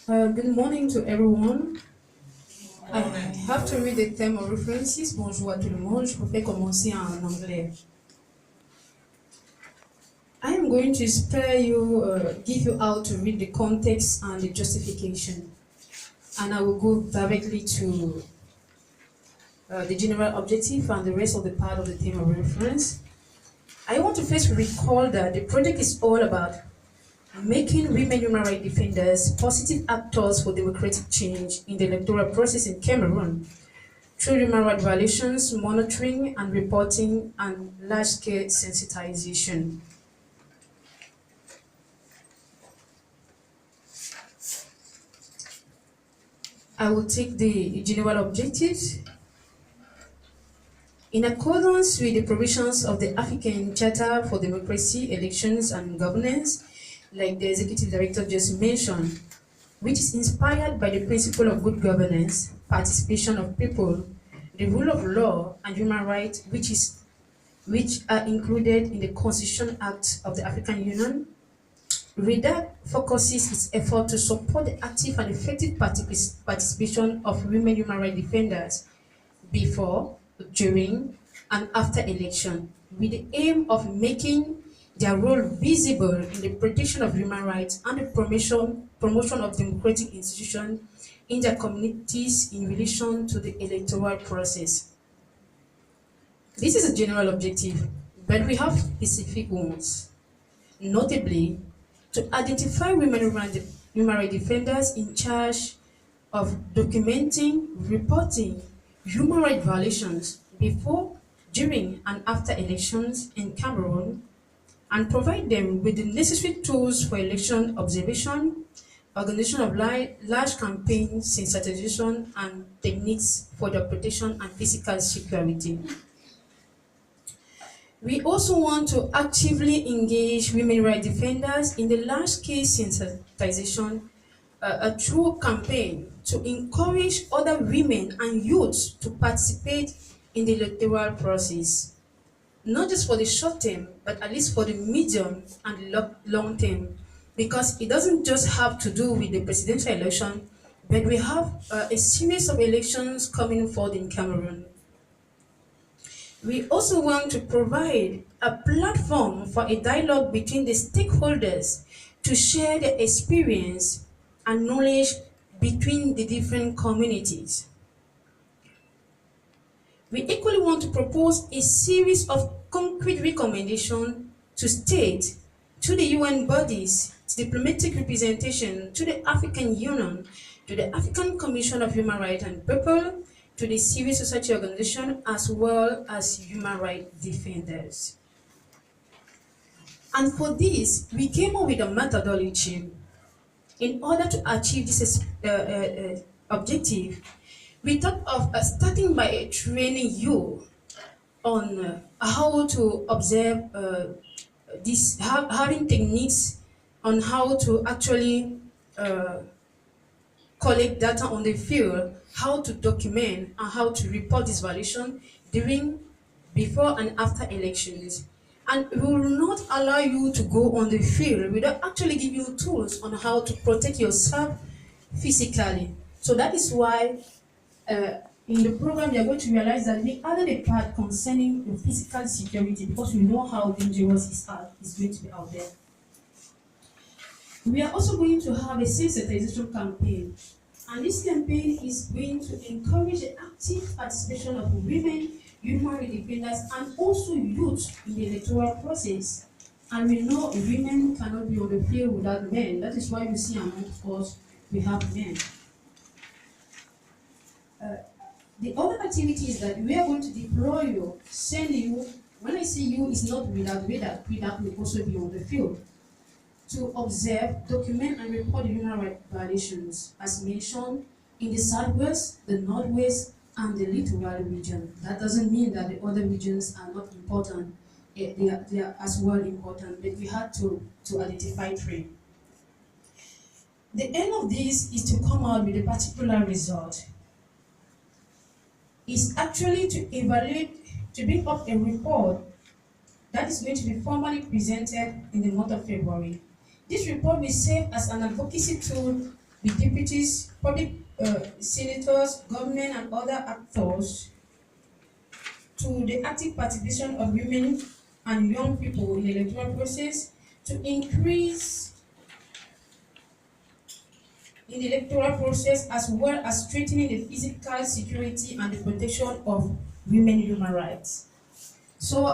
Good morning to everyone. I have to read the term of references. Bonjour à tout le monde. Je préfère commencer en anglais. I am going to spare you, give you out to read the context and the justification. And I will go directly to the general objective and the rest of the part of the theme of reference. I want to first recall that the project is all about making women human rights defenders positive actors for democratic change in the electoral process in Cameroon through human rights violations, monitoring and reporting, and large-scale sensitization. I will take the general objectives. In accordance with the provisions of the African Charter for Democracy, Elections and Governance, like the Executive Director just mentioned, which is inspired by the principle of good governance, participation of people, the rule of law, and human rights, which are included in the Constitution Act of the African Union. REHDAC focuses its effort to support the active and effective participation of women human rights defenders before, during, and after election, with the aim of making their role visible in the protection of human rights and the promotion of democratic institutions in their communities in relation to the electoral process. This is a general objective, but we have specific ones, notably to identify women human rights defenders in charge of documenting, reporting human rights violations before, during, and after elections in Cameroon, and provide them with the necessary tools for election observation, organization of large campaign sensitization, and techniques for their protection and physical security. We also want to actively engage women rights defenders in the large-scale sensitization through campaign to encourage other women and youths to participate in the electoral process, not just for the short term, but at least for the medium and long term, because it doesn't just have to do with the presidential election, but we have a series of elections coming forward in Cameroon. We also want to provide a platform for a dialogue between the stakeholders to share their experience and knowledge between the different communities. We equally want to propose a series of concrete recommendations to state, to the UN bodies, to diplomatic representation, to the African Union, to the African Commission of Human Rights and People, to the civil society organization, as well as human rights defenders. And for this, we came up with a methodology. In order to achieve this objective, we thought of starting by training you on how to observe having techniques on how to actually collect data on the field, how to document and how to report this violation during, before and after elections. And we will not allow you to go on the field without actually giving you tools on how to protect yourself physically. So that is why in the program you are going to realize that we added a part concerning the physical security, because we know how dangerous is going to be out there. We are also going to have a sensitization campaign, and this campaign is going to encourage the active participation of women, human rights defenders, and also youth in the electoral process. And we know women cannot be on the field without men. That is why you see amongst us we have men. The other activity is that we are going to deploy you, send you. When I say you, it's not without REHDAC will also be on the field to observe, document, and report the human rights violations, as mentioned, in the southwest, the northwest, and the littoral region. That doesn't mean that the other regions are not important. They are as well important, but we had to identify three. The aim of this is to come out with a particular result. Is actually to evaluate, to bring up a report that is going to be formally presented in the month of February. This report will serve as an advocacy tool with deputies, public senators, government, and other actors to the active participation of women and young people in the electoral process to increase in the electoral process as well as strengthening the physical security and the protection of women human rights. So